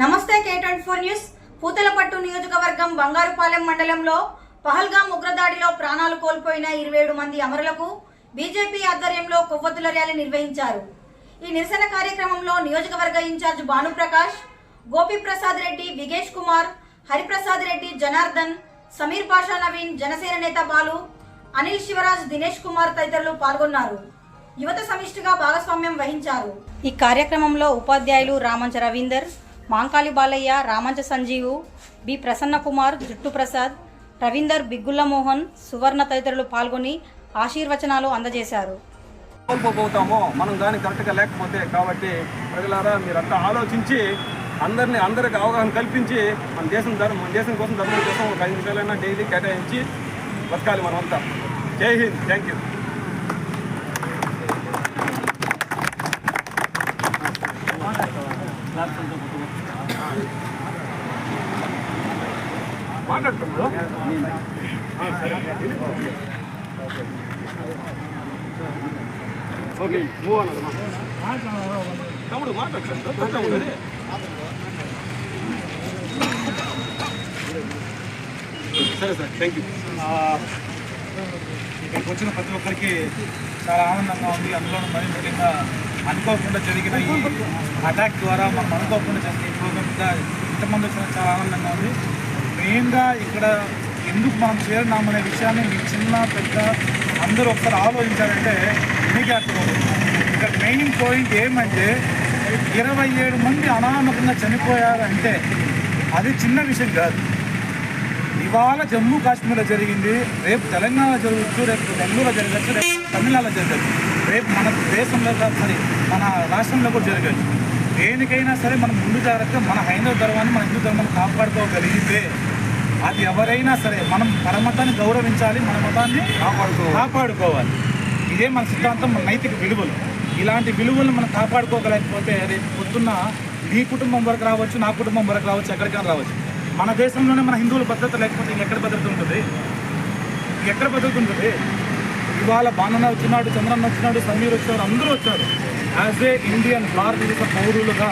నమస్తే K24 news. Puthalapattu నియోజకవర్గం బంగారుపాలెం మండలంలో పహల్గాం ఉగ్రదాడిలో ప్రాణాలు కోల్పోయిన 27 మంది అమరులకు బీజేపీ ఆధ్వర్యంలో కొవ్వొత్తుల ర్యాలీ నిర్వహించారు. ఈ నిరసన కార్యక్రమంలో నియోజకవర్గ ఇన్ఛార్జ్ భానుప్రకాష్, గోపిప్రసాద్ రెడ్డి, విగేష్ కుమార్, హరిప్రసాద్ రెడ్డి, జనార్దన్, సమీర్ పాషా, నవీన్, జనసేన నేత బాలు, అనిల్ శివరాజ్, దినేష్ కుమార్ తదితరులు పాల్గొన్నారు. యువత సమిష్టిగా భాగస్వామ్యం వహించారు. ఈ కార్యక్రమంలో ఉపాధ్యాయులు రామంచ రవీందర్, మాంకాలి బాలయ్య, రామంచ సంజీవు, బి ప్రసన్న కుమార్, జుట్టు ప్రసాద్, రవీందర్, బిగ్గుల మోహన్, సువర్ణ తదితరులు పాల్గొని ఆశీర్వచనాలు అందజేశారు. కోల్పోతామో మనం దాన్ని కరెక్ట్గా లేకపోతే, కాబట్టి ప్రజలారా మీరంతా ఆలోచించి అందరికి అవగాహన కల్పించి మన దేశం కోసం ధర్మం కోసం ఒక 5 నిమిషాలైనా డైలీ కేటాయించి బతకాలి మనమంతా. జై హింద్. Thank you. మాట్లాడుతున్నాడు ఓకే మూవ్ అన్నది తమ్ముడు మాట్లాడుతున్నాడు. సరే సార్, థ్యాంక్ యూ. ఇక్కడికి వచ్చిన ప్రతి ఒక్కరికి చాలా ఆనందంగా ఉంది. అందులో మరీ ముఖ్యంగా అనుకోకుండా జరిగిన ఈ అటాక్ ద్వారా మనం అనుకోకుండా జరిగిన ఈ ప్రోగ్రామ్ మీద ఇంతమంది వచ్చిన చాలా ఆనందంగా ఉంది. మెయిన్గా ఇక్కడ ఎందుకు మనం చేరినామనే విషయాన్ని మీ చిన్న పెద్ద అందరూ ఒకసారి ఆలోచించారంటే మీకే అర్థమవుతుంది. ఇక్కడ మెయిన్ పాయింట్ ఏమంటే 27 మంది అనామకంగా చనిపోయారంటే అది చిన్న విషయం కాదు. ఇవాళ జమ్మూ కాశ్మీర్లో జరిగింది, రేపు తెలంగాణ జరగచ్చు, రేపు బెంగళూరులో జరగచ్చు, రేపు తమిళనాడులో జరగచ్చు, రేపు మన దేశంలో మన రాష్ట్రంలో కూడా జరగచ్చు. దేనికైనా సరే మనం ముందు జాగ్రత్తగా మన హైందవ ధర్మాన్ని, మన హిందూ ధర్మాన్ని కాపాడుకోగలిగితే అది ఎవరైనా సరే మనం పరమతాన్ని గౌరవించాలి, మన మతాన్ని కాపాడుకోవాలి. ఇదే మన సిద్ధాంతం, మన నైతిక విలువలు. ఇలాంటి విలువలను మనం కాపాడుకోగలేకపోతే రేపు పొద్దున్న నీ కుటుంబం వరకు రావచ్చు, నా కుటుంబం వరకు రావచ్చు, ఎక్కడికైనా రావచ్చు. మన దేశంలోనే మన హిందువుల భద్రత లేకపోతే ఇంకెక్కడ భద్రత ఉంటుంది? ఎక్కడ భద్రత ఉంటుంది? ఇవాళ బాణన్న వచ్చినాడు, చంద్రన్న వచ్చినాడు, సమీర్ వచ్చాడు, అందరూ వచ్చారు. యాజ్ ఏ ఇండియన్ భారతదేశ పౌరులుగా,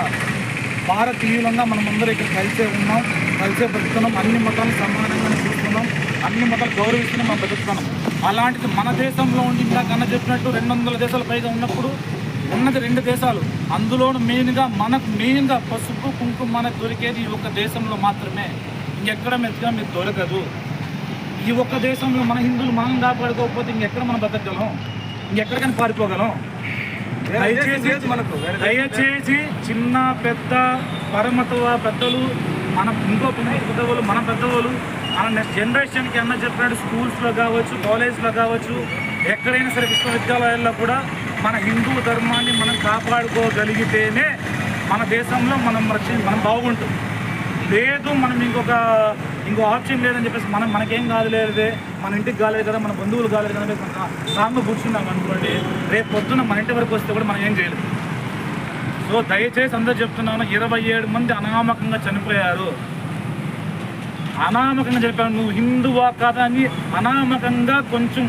భారతీయులంగా మనం అందరూ ఇక్కడ కలిసే ఉన్నాం, కలిసే బతుకుతున్నాం. అన్ని మతాలు సమానంగానే చూస్తున్నాం, అన్ని మతాలు గౌరవిస్తున్నాం, మనం బతుకుతున్నాం. అలాంటిది మన దేశంలో ఉండి ఇంకా కన్నా చెప్పినట్టు 200 దేశాల పైగా ఉన్నప్పుడు ఉన్నది 2 దేశాలు. అందులోనూ మెయిన్గా పసుపు కుంకుమ మనకు దొరికేది ఈ ఒక్క దేశంలో మాత్రమే. ఇంకెక్కడ మెత్తగా మీకు దొరకదు. ఈ ఒక్క దేశంలో మన హిందువులు మనం కాపాడుకోకపోతే ఇంకెక్కడ మనం బతకగలం? ఇంకెక్కడికైనా పారిపోగలం? దయచేసి చిన్న పెద్ద పరమతవ పెద్దలు, మన ఇంకో పెద్దవాళ్ళు, మన పెద్దవాళ్ళు, మన నెక్స్ట్ జనరేషన్కి అన్న చెప్పినట్టు స్కూల్స్లో కావచ్చు, కాలేజ్లో కావచ్చు, ఎక్కడైనా సరే విశ్వవిద్యాలయాల్లో కూడా మన హిందూ ధర్మాన్ని మనం కాపాడుకోగలిగితేనే మన దేశంలో మనం బాగుంటుంది. లేదు మనం ఇంకో ఆప్షన్ లేదని చెప్పేసి మనకేం కాదులేదే, మన ఇంటికి కాలేదు కదా, మన బంధువులు కాలేదు కదా, మనం సాంగ్ కూర్చున్నాం అనుకోండి, రేపు పొద్దున్న మన ఇంటి వరకు వస్తే కూడా మనం ఏం చేయలేదు. సో దయచేసి అందరూ చెప్తున్నాను, 27 మంది అనామకంగా చనిపోయారు. అనామకంగా చెప్పాను, నువ్వు హిందువా కాదా అని అనామకంగా కొంచెం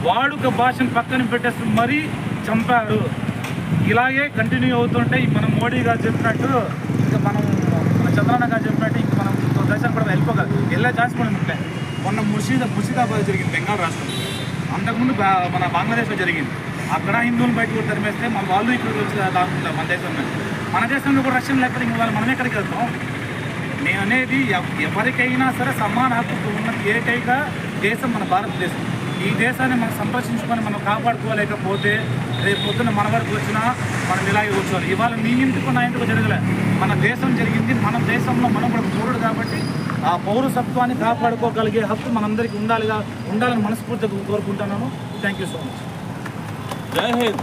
వాడుక భాషను పక్కన పెట్టేసి మరీ చంపారు. ఇలాగే కంటిన్యూ అవుతుంటే మన మోడీ గారు చెప్పినట్టు, ఇంకా మన చంద్రన్న గారు చెప్పినట్టు ఇంక మనం దేశం కూడా వెళ్ళే ఛాన్స్ కూడా ఉంటాయి. మొన్న ముర్షిదాబాద్ జరిగింది, బెంగాల్ రాష్ట్రం. అంతకుముందు మన బంగ్లాదేశ్లో జరిగింది. అక్కడ హిందువులు బయట కూడా తరిమేస్తే మన వాళ్ళు ఇక్కడ వచ్చి దాచుకుంటారు మన దేశంలో కూడా రక్షణ లేకపోతే ఇంక వాళ్ళు మనం ఎక్కడికి వెళ్తాం? నేను అనేది ఎవరికైనా సరే సమాన హక్కు ఉన్న ఏకైక దేశం మన భారతదేశం. ఈ దేశాన్ని మనం సంరక్షించుకొని మనం కాపాడుకోలేకపోతే రేపు పొద్దున్న మన వరకు వచ్చినా మనం ఇలాగే కూర్చోవాలి. ఇవాళ నీ ఇంటికి నా ఇంటికి జరగలే, మన దేశం జరిగింది. మన దేశంలో మనం కూడా పౌరుడు కాబట్టి ఆ పౌరసత్వాన్ని కాపాడుకోగలిగే హక్కు మనందరికీ ఉండాలని మనస్ఫూర్తిగా కోరుకుంటున్నాను. Thank you so much. జై హింద్.